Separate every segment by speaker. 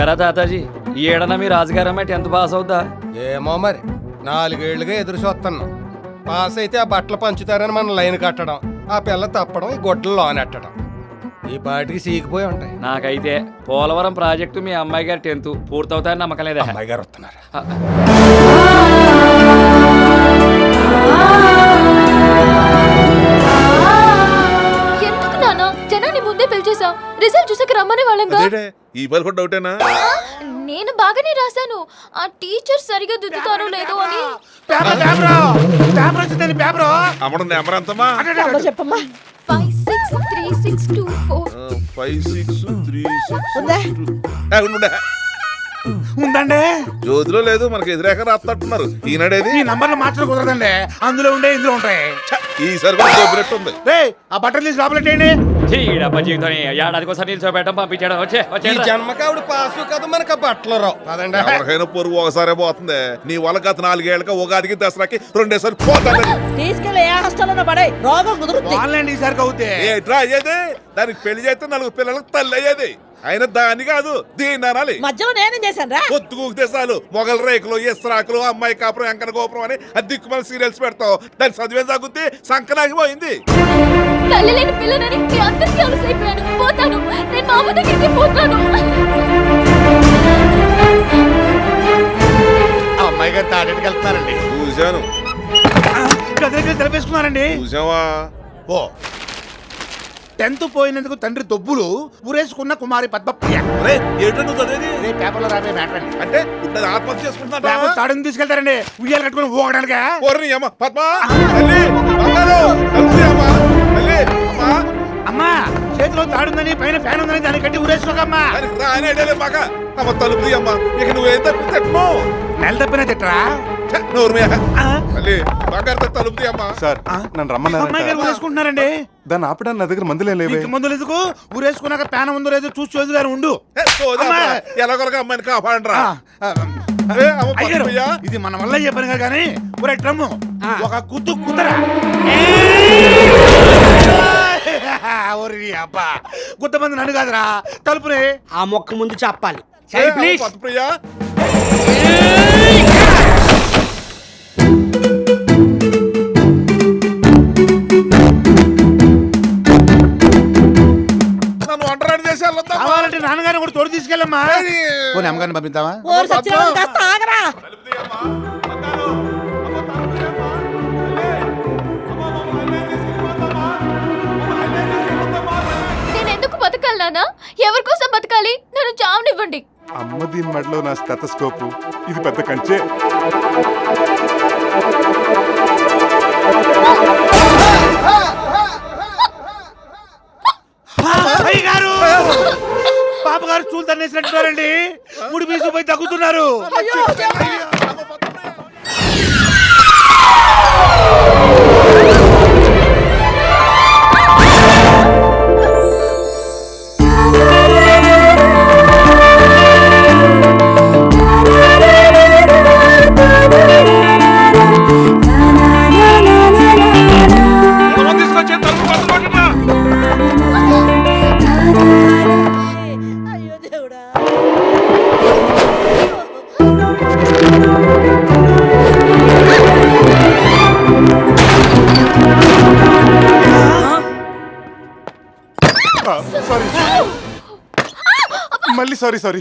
Speaker 1: ఎరా తాతాజీ ఈ ఏడన మీ రాజుగారమ్మ 10th pass అవుతా?
Speaker 2: ఏమో మరి 4 ఏళ్లుగా ఎదురు చూస్తున్నాం. పాస్ అయితే ఆ బట్టలు పంచుతారని మన లైన్ కట్టడం, ఆ పిల్ల తప్పడం, ఈ గొడ్డలు లోనెట్టడం ఈ పాటికి సీకిపోయి ఉంటాయి.
Speaker 1: నాకైతే పోలవరం ప్రాజెక్టు మీ అమ్మాయి గారు 10th పూర్తవుతాయని నమ్మకం లేదా?
Speaker 2: అమ్మాయి గారు వస్తున్నారు.
Speaker 3: ఎందుకు నాన్న జనాన్ని ముందే పిలిచేసావు? రిజల్ట్ చూసాక రమ్మని వాళ్ళంగా.
Speaker 4: ఈ పని కూడా డౌటేనా?
Speaker 3: నేను బాగానే రాశాను. ఆ టీచర్ సరిగా దిద్దుతారో లేదో అని.
Speaker 4: అమ్మడం నెంబర్ ఎంతమ్మా?
Speaker 3: 563624.
Speaker 4: 563624.
Speaker 5: ఉందండి.
Speaker 4: జ్యోతిలో లేదు, మనకి ఎదురేక రాస్తున్నారు. ఈనాడేది?
Speaker 5: ఈ నంబర్లు మార్చడం కుదరదండి. అందులో ఉండే ఇందులో ఉంటాయి.
Speaker 4: ఈసారి కూడా దొబ్బినట్టుంది.
Speaker 5: ఆ బట్టలు తీసి లోపలెట్టేయండి.
Speaker 1: ఈడబ్బ జీవితం ఏడాదికోసారి నిల్చోబెట్టం పంపించడం
Speaker 2: ఈ జన్మకి ఆవిడ పాసు కదా, మనకు బట్టలు రావు కదండి.
Speaker 4: ఎవరికైనా పొరుగు ఒకసారే పోతుంది. నీ వల్ల గత 4 ఏళ్ళకి ఉగాదికి దసరాకి 2 సార్లు పోతాను.
Speaker 6: తీసుకెళ్ళి ఏ హాస్టల్లో పడే రోగం కుదురుతుంది.
Speaker 5: ఆన్లైన్ ఈసారికి అవుతే
Speaker 4: ఏట్రా అయ్యేది? దానికి పెళ్లి చేస్తే 4 పిల్లలకు తల్లి అయ్యేది. అయినా దాన్ని కాదు, దీన్ని అనాలి.
Speaker 6: మధ్యలో నేనేం చేశాను రా?
Speaker 4: పొత్తుకూకితే చాలు మొగల రేకులు, ఇస్రాకులు, అమ్మాయి కాపురం, ఎంకన గోపురం అని దిక్కుమల సీరియల్స్ పెడతావు. దాని చదివే సాగుద్ది, సంకనాగిపోయింది.
Speaker 3: తల్లి లేని పిల్లనని మీ అందరికీ అలసైపోయాను. పోతాను, నేను మా అమ్మ దగ్గరికి పోతాను.
Speaker 5: అమ్మాయి గారు తాడేటికి వెళ్తున్నారండి.
Speaker 4: చూశాను.
Speaker 5: గదిలోకి తెలిపేసుకున్నారండి.
Speaker 4: చూసావా?
Speaker 5: ఓ 10th పోయినందుకు తండ్రి దొబ్బులు ఊరేసుకున్న కుమారి పద్మప్రియ.
Speaker 4: ఏంటో నువ్వు చదివేది?
Speaker 5: పేపర్లో రాబోయే మ్యాటర్ అండి.
Speaker 4: అంటే ఇప్పుడు ఆత్మహత్య చేసుకుంటున్నా?
Speaker 5: తాడుని తీసుకెళ్తారండి ఉయ్యాలు కట్టుకుని ఊగడానికి. అమ్మా చేతిలో తాడుందని పైన ఫ్యాన్ ఉందని దాన్ని కట్టి ఊరేసుకోకమ్మా.
Speaker 4: తలుపు అమ్మా. ఇక నువ్వేం తప్పు
Speaker 5: నెల తప్పినా తిట్టరా?
Speaker 4: తలుపు అమ్మా.
Speaker 7: సార్ నన్ను రమ్మన్నారు.
Speaker 5: అమ్మాయి గారు ఊరేసుకుంటున్నారండి.
Speaker 7: దాన్ని ఆపడానికి నా దగ్గర మందులే లేవే.
Speaker 5: మందులు ఎందుకు? ఊరేసుకున్నాక ప్యాన్ ఉందో లేదో చూసి చూసి గారు ఉండు.
Speaker 4: ఎలాగొలగా అమ్మాయిని కాపాడండి.
Speaker 5: ఇది మన వల్ల ఏ పని కానీ ఒరే డ్రమ్ము ఒక కుత్తు కుదరా. అబ్బా గుద్దమంది నన్ను కాదురా తలుపుని
Speaker 6: ఆ మొక్క ముందు చెప్పాలి.
Speaker 4: ప్రియా నన్ను ఒంటరాని చేసి
Speaker 5: కావాలంటే నాన్నగారిని కూడా తోడు తీసుకెళ్ళమ్మా. పోనీ అమ్మగారిని పంపిద్దామా?
Speaker 3: నేను ఎందుకు బతకాలి నాన్న? ఎవరి కోసం బతకాలి? నన్ను చావనివ్వండి.
Speaker 7: అమ్మ దీని మెడలో నా స్టెతస్కోపు. ఇది పెద్ద కంచే.
Speaker 5: పాప గారు చూలు తన్నేసినట్టున్నారండి. ముడి బీసుకుపోయి తగ్గుతున్నారు.
Speaker 7: మళ్ళీ సారీ.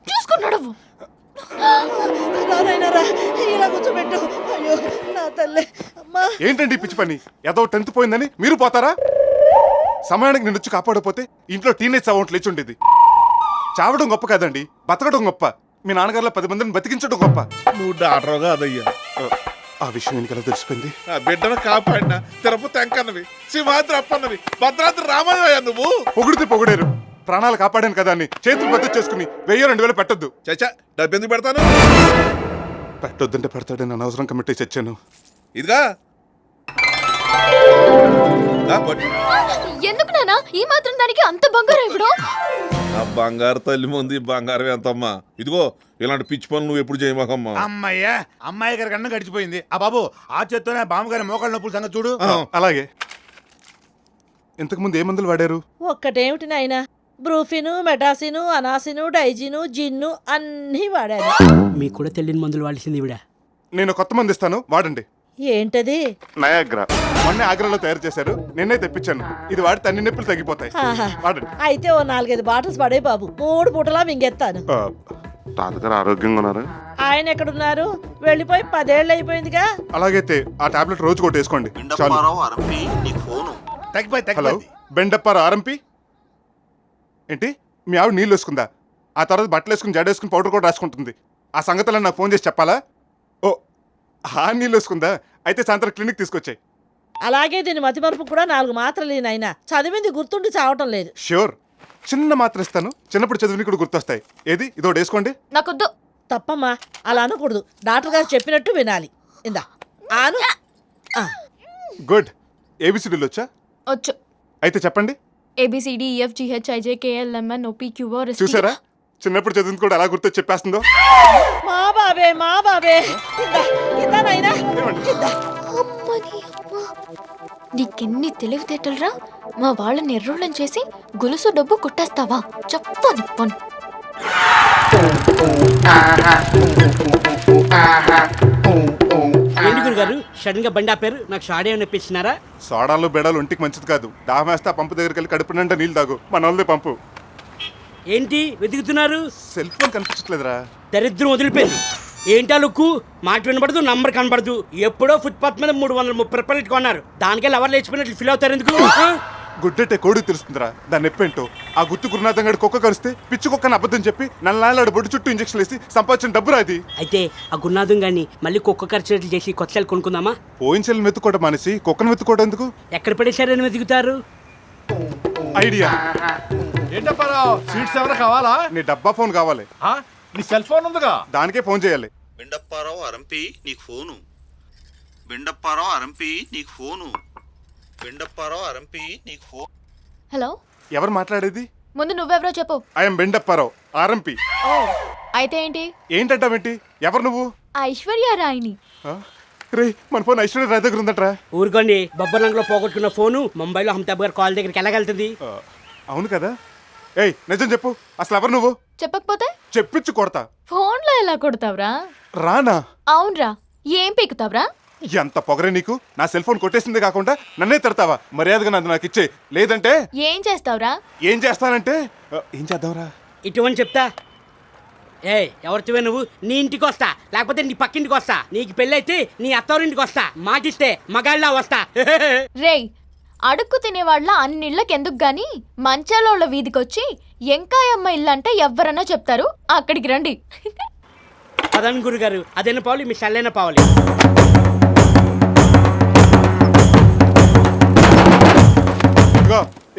Speaker 3: చూసుకున్నాడు.
Speaker 6: ఇలా కూర్చోబెట్టు. అయ్యో నా తల్లి. అమ్మా
Speaker 7: ఏంటండి పిచ్చి పని? ఏదో 10th పోయిందని మీరు పోతారా? సమయానికి నేను వచ్చి కాపాడకపోతే ఇంట్లో టీనేజ్ సౌండ్ లేచి ఉండేది. చావడం గొప్ప కాదండి, బతకడం గొప్ప. మీ నాన్నగారులో 10 మందిని బతికించడం గొప్ప.
Speaker 4: నువ్వు డాక్టర్ కాదయ్యా.
Speaker 7: ఆ విషయం ఎందుకలా తెలిసిపోయింది?
Speaker 4: ఆ బిడ్డను కాపాడినా తిరుపతి అంకన్నవి, సింహాద్రి అప్పన్నవి, భద్రాద్రి రామయ్య. నువ్వు
Speaker 7: పొగిడితే పొగిడారు. ప్రాణాలు కాపాడాను కదా అని చేతులు బద్దలు చేసుకుని 1000-2000 పెట్టొద్దు.
Speaker 4: చచ్చా, డబ్బు ఎందుకు పెడతాను?
Speaker 7: పెట్టొద్దంటే పెడతాడని అనవసరం కమిటీ చచ్చాను.
Speaker 4: ఇదిగా
Speaker 3: ఎందుకు నాన్న ఈ మాత్రం దానికి అంత బంగారం ఇవ్వడం?
Speaker 4: ఆ బంగారు తల్లి ముందు బంగారం ఎంతమ్మా? ఇదిగో ఇలాంటి పిచ్చి పనులు నువ్వు ఎప్పుడు చేయమాకమ్మా.
Speaker 5: అమ్మయ్యా అమ్మాయి గారి కన్నా గడిచిపోయింది. ఆ బాబు ఆ చేత్తోనే బామ్మగారి మోకాళ్ళ నొప్పులు సంగతి చూడు.
Speaker 7: అలాగే. ఇంతకు ముందు ఏ మందులు వాడారు?
Speaker 6: ఒక్కటేమిటి నాయనా, బ్రూఫిను మెటాసిను అనాసిను డైజిను జిన్ను అన్నీ వాడాను.
Speaker 8: మీకు కూడా తెలియని మందులు వాడిసింది ఇవిడ.
Speaker 7: నేను కొత్త మంది ఇస్తాను, వాడండి.
Speaker 6: ఏంటది?
Speaker 7: నయాగ్రా. మొన్నే ఆగ్రాలో తయారు చేశారు, నిన్నే తెప్పించాను. ఇది వాడితే అన్ని నొప్పులు తగ్గిపోతాయి.
Speaker 6: ఆహా.
Speaker 7: వాడండి.
Speaker 6: అయితే ఓ 4-5 బాటిల్స్ పడే బాబు, 3 పూటలా మింగెత్తాను.
Speaker 7: తాతగారు ఆరోగ్యంగా ఉన్నారు?
Speaker 6: ఆయన ఎక్కడున్నారు? వెళ్ళిపోయి 10 ఏళ్ళు అయిపోయిందిగా.
Speaker 7: అలాగైతే ఆ టాబ్లెట్ రోజు కూడా వేసుకోండి చాలు.
Speaker 5: తగ్గిపోయి
Speaker 7: హలో,
Speaker 5: తగ్గిపోయి
Speaker 7: బెండప్పార ఆరంపి. ఏంటి, మీ ఆవిడ నీళ్ళు వేసుకుందా? ఆ తర్వాత బట్టలు వేసుకుని జడ వేసుకుని పౌడర్ కూడా రాసుకుంటుంది. ఆ సంగతులను నాకు ఫోన్ చేసి చెప్పాలా? ఓ, ఆ నీళ్ళు వేసుకుందా? అయితే సాయంత్రం క్లినిక్ తీసుకొచ్చాయి.
Speaker 6: అలాగే దీని మతిమరుపు కూడా 4 మాత్రలు నాయన. చదివింది గుర్తుండి చావటం లేదు.
Speaker 7: ష్యూర్, చిన్న మాత్ర ఇస్తాను, చిన్నప్పుడు చదివిని కూడా గుర్తొస్తాయి. ఏది, ఇదోటి వేసుకోండి.
Speaker 3: నాకొద్దు.
Speaker 6: తప్పమ్మా, అలా అనకూడదు. డాక్టర్ గారు చెప్పినట్టు వినాలి. ఇందా ఆను.
Speaker 7: గుడ్. ఏబిసిడీలు వచ్చా?
Speaker 3: వచ్చు.
Speaker 7: అయితే చెప్పండి.
Speaker 3: ABCDEFGHIJKLMNOPQR.
Speaker 7: చూసారా, చిన్నప్పుడు చదివింది కూడా అలా గుర్తు చెప్పేస్తుందో.
Speaker 6: మా బాబే మా బాబే. ఇందా నాయనా.
Speaker 3: నీకెన్ని తెలివితేటలురా! మా వాళ్ళని ఎర్రోళ్ళని చేసి గొలుసు డబ్బు కుట్టేస్తావా? చెప్పను పను.
Speaker 8: ఏంటి గురుగారు సడన్ గా బండి ఆపారు? నాకు షాడ్ ఏమైనా ఇప్పించినారా?
Speaker 7: సోడాలు బెడాలు ఒంటికి మంచిది కాదు. దాహం వేస్తే ఆ పంపు దగ్గరికి వెళ్ళి కడుపు నిండా నీళ్ళు తాగు. మన వాళ్ళదే పంపు.
Speaker 8: ఏంటి వెతుకుతున్నారు?
Speaker 7: సెల్ ఫోన్ కనిపించట్లేదురా.
Speaker 8: దరిద్రం వదిలిపోయింది. ఏంటా లుక్కు? మాట వినబడదు, నంబర్ కనబడదు. ఎప్పుడో ఫుట్పాత్ మీద 330 రూపాయలు కొన్నారు. దానికే లవర్ లేచిపోయినట్లు ఫీల్ అవుతారు ఎందుకు?
Speaker 7: గుడ్డెట్టే కోడి తెలుస్తుందిరా దాన్ని ఎప్పేంటో. ఆ గుత్తు గురునాథం గడి కుక్క కరిస్తే పిచ్చి కుక్కని అబద్ధం చెప్పి నల్లాడు బొడ్డు చుట్టూ ఇంజక్షన్ వేసి సంపాదించిన డబ్బురా అది.
Speaker 8: అయితే ఆ గున్నాదం గాని మళ్ళీ కుక్క ఖర్చులు చేసి కొత్త సెల్ కొనుక్కుందామా?
Speaker 7: పోయిన సెల్ వెతుక్కోవడం మానేసి కుక్కను వెతుక్కోవడం ఎందుకు?
Speaker 8: ఎక్కడ పడేశారని వెతుకుతారు?
Speaker 7: ఐడియా.
Speaker 5: ఏంటప్పారావు, స్వీట్స్ ఎవరు కావాలా?
Speaker 7: నీ డబ్బా ఫోన్ కావాలి.
Speaker 5: నీ సెల్ ఫోన్ ఉందిగా.
Speaker 7: దానికే ఫోన్ చేయాలి.
Speaker 9: బెండప్పారావు అరంపి నీకు ఫోను. బెండప్పారావు అరంపి నీకు ఫోను. బెండప్పారావు అరంపి నీకు ఫోన్.
Speaker 3: హలో,
Speaker 7: ఎవరు మాట్లాడేది?
Speaker 3: ముందు నువ్వెవరో చెప్పు.
Speaker 7: I'm Bendu Apparao RMP.
Speaker 3: ఓ, అయితే ఏంటి?
Speaker 7: ఏంటంటావేంటి? ఎవరు నువ్వు?
Speaker 3: ఐశ్వర్య రాయిని.
Speaker 7: రే, మన ఫోన్ ఐశ్వర్య రాయ్ దగ్గర ఉందట్రా.
Speaker 8: ఊరుకోండి, బొబ్బరంగంలో పోగొట్టుకున్న ఫోను ముంబైలో అమితాబ్ గారు కాల్ దగ్గరికి వెళ్ళగలుగుతుంది.
Speaker 7: అవును కదా. ఏయ్, నిజం చెప్పు, అసలు ఎవరు నువ్వు?
Speaker 3: చెప్పకపోతే
Speaker 7: చెప్పించు కొడతా.
Speaker 3: ఫోన్లో ఎలా కొడతావురా?
Speaker 7: రానా?
Speaker 3: అవునరా. ఏం పీకుతావురా?
Speaker 7: ఎంత పొగరే నీకు! నా సెల్ ఫోన్ కొట్టేసిందే కాకుండా నన్నే తిడతావా? మర్యాదగా నాకు ఇచ్చే, లేదంటే
Speaker 3: ఏం చేస్తావురా?
Speaker 7: ఏం చేస్తానంటే ఏం చేద్దాంరా?
Speaker 8: ఇటువంటి చెప్తా. ఎవరితివే నువ్వు? నీ ఇంటికి వస్తా, లేకపోతే నీ పక్కింటికి వస్తా. నీకు పెళ్ళైతే నీ అత్తవారింటికి వస్తా. మాటిస్తే మగాళ్ళ వస్తా.
Speaker 3: రేయ్, అడుక్కు తినేవాళ్ళ అన్నిళ్ళకెందుకు గాని మంచాలోళ్ళ వీధికొచ్చి ఎంకాయమ్మ ఇల్లు అంటే ఎవ్వరన్నా చెప్తారు. అక్కడికి రండి.
Speaker 8: పదండి గురుగారు, అదైనా పావాలి, మీ చల్లైన పావాలి.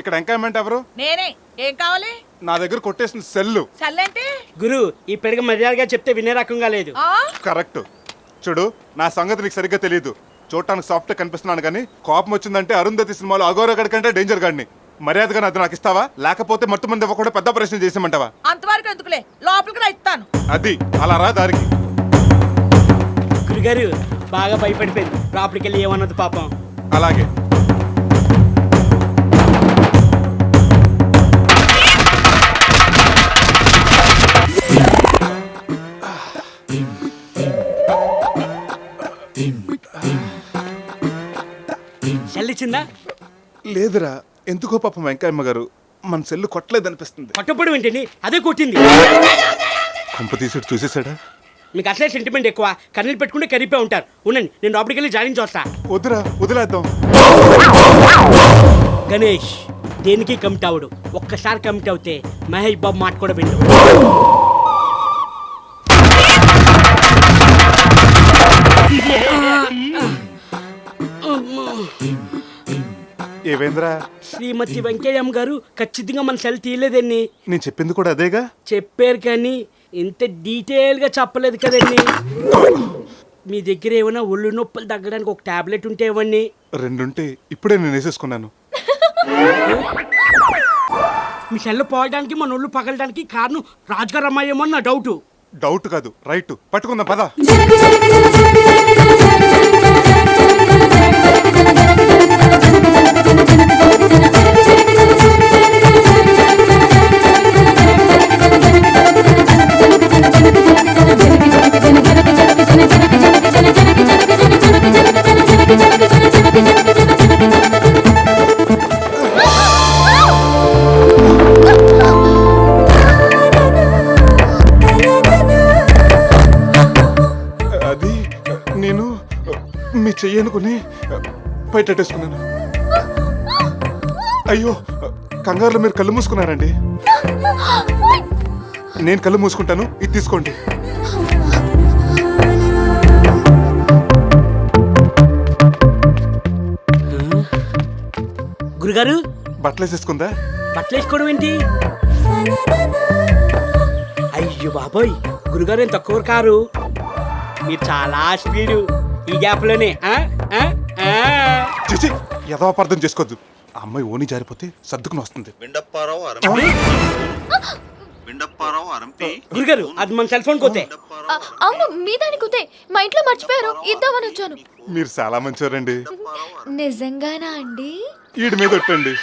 Speaker 7: ఇక్కడ ఎంకాయమెంట్ ఎవరు?
Speaker 6: నేనే. ఏం కావాలి?
Speaker 7: నా దగ్గర కొట్టేసిన సెల్లు.
Speaker 6: చల్లంటే
Speaker 8: గురు, ఈ పెడగ మర్యాదగా చెప్తే వినే రకంగా లేదు.
Speaker 7: కరెక్ట్. చూడు, నా సంగతి నీకు సరిగ్గా తెలియదు. చూడటానికి సాఫ్ట్ కనిపిస్తున్నాను కానీ కోపం వచ్చిందంటే అరుంధతి సినిమాలో అఘోరగడ్ కంటే డేంజర్ గాడిని. మర్యాదగా అది నాకు ఇస్తావా, లేకపోతే మత్తు మంది ఇవ్వకుండా పెద్ద ప్రశ్న చేసామంటావా?
Speaker 6: అంతవరకు ఎందుకులే, లోపలికి రా, ఇస్తాను.
Speaker 7: అది అలా రా దారికి.
Speaker 8: గురుగారు బాగా భయపడిపోయింది, లోపలికి వెళ్ళి ఏమన్నది పాపం.
Speaker 7: అలాగే.
Speaker 8: చెల్లిచ్చిందా?
Speaker 7: లేదురా, ఎందుకో పాపం వెంకయ్యమ్మ గారు మన సెల్లు కొట్టలేదనిపిస్తుంది.
Speaker 8: కొట్టప్పుడు ఏంటండి, అదే కొట్టింది.
Speaker 7: కొంప తీసుడు చూసేసాడా?
Speaker 8: మీకు అసలే సెంటిమెంట్ ఎక్కువ, కన్నీళ్ళు పెట్టుకుంటే కరిపే ఉంటారు. ఉండండి, నేను లోపలికి వెళ్ళి జాయిన్ వస్తా.
Speaker 7: వద్దురా, వదిలేద్దాం.
Speaker 8: గణేష్ దేనికి కమిట్ అవడు. ఒక్కసారి కమిట్ అవుతే మహేష్ బాబు మాట కూడా విండు.
Speaker 7: ఏవేంద్రా?
Speaker 8: శ్రీమతి వెంకయ్యమ్మ గారు ఖచ్చితంగా మన సెల్ తీయలేదండి.
Speaker 7: నేను చెప్పింది కూడా అదేగా.
Speaker 8: చెప్పారు కానీ ఇంత డీటెయిల్ గా చెప్పలేదు కదండి. మీ దగ్గర ఏమైనా ఒళ్ళు నొప్పులు తగ్గడానికి ఒక టాబ్లెట్ ఉంటే ఇవ్వండి.
Speaker 7: 2 ఉంటే ఇప్పుడే నేను వేసేసుకున్నాను.
Speaker 8: మీ సెల్ పోవడానికి మన ఒళ్ళు పగలడానికి కారణం రాజుగారు అమ్మాయేమో నా డౌట్.
Speaker 7: డౌట్ కాదు, రైట్. పట్టుకుందాం పద. చెయ్యనుకుని బయటెట్టేసుకున్నాను. అయ్యో, కంగారులో మీరు కళ్ళు మూసుకున్నారండి. నేను కళ్ళు మూసుకుంటాను, ఇది తీసుకోండి.
Speaker 8: గురుగారు
Speaker 7: బట్టలు వేసేసుకుందా?
Speaker 8: బట్టలు వేసుకోవడం ఏంటి? అయ్యో బాబోయ్, గురుగారు ఏం తక్కువ కారు, మీరు చాలా స్పీడు. ఈ గ్యాప్ లోనే
Speaker 7: చిచి, ఏదో అపార్థం చేసుకోవద్దు. ఆ అమ్మాయి ఓని జారిపోతే సర్దుకుని వస్తుంది.
Speaker 9: బిండప్పారావు అరంపి బిండప్పారావు అరంపి
Speaker 8: గురుగారు అది మన సెల్ ఫోన్ కోతే.
Speaker 3: అవును, మీ దాని కుతే మా ఇంట్లో మర్చిపోయారు, ఇద్దామని వచ్చాను.
Speaker 7: మీరు చాలా మంచివారండి.
Speaker 3: నిజంగానా అండి?
Speaker 7: ఈడి మీద పెట్టండి.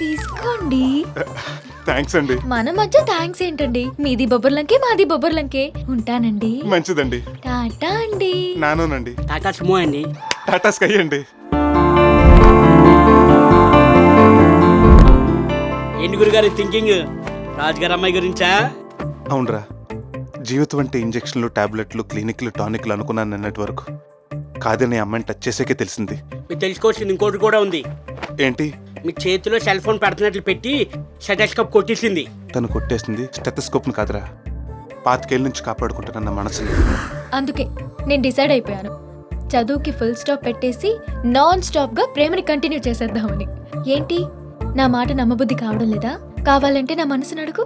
Speaker 3: తీసుకోండి.
Speaker 7: థ్యాంక్స్ అండి.
Speaker 3: మన మధ్య థ్యాంక్స్ ఏంటండి? మీది బొబ్బర్లంకే, మాది బొబ్బర్లంకే. ఉంటానండి.
Speaker 7: మంచిదండి.
Speaker 3: టాటా అండి.
Speaker 7: నానోనండి.
Speaker 8: టాటా సుమో అండి.
Speaker 7: టాటా స్కై అండి.
Speaker 8: ఏంటి గురుగారు థింకింగ్? రాజుగారు అమ్మాయి గురించా?
Speaker 7: అవునరా, జీవితం అంటే ఇంజక్షన్లు, టాబ్లెట్లు, క్లినిక్లు, టానిక్లు అనుకున్నాను నిన్నటి వరకు. కాదని అమ్మాయిని టచ్ చేసాకే తెలిసింది.
Speaker 8: మీకు తెలుసుకోవాల్సింది ఇంకోటి కూడా ఉంది.
Speaker 7: ఏంటి?
Speaker 8: మీ చేతిలో సెల్ ఫోన్ పెడుతున్నట్లు పెట్టి స్టెథోస్కోప్ కొట్టేసింది.
Speaker 7: తను కొట్టేసింది స్టెథోస్కోప్ను కాదురా, 5 ఏళ్ళ నుంచి కాపాడుకుంటానన్న మనసుని.
Speaker 3: అందుకే నేను డిసైడ్ అయిపోయాను, చదువుకి ఫుల్ స్టాప్ పెట్టేసి నాన్ స్టాప్ గా ప్రేమని కంటిన్యూ చేసేద్దామని. ఏంటి, నా మాట నమ్మబుద్ధి కావడం లేదా? కావాలంటే నా మనసును అడుగు.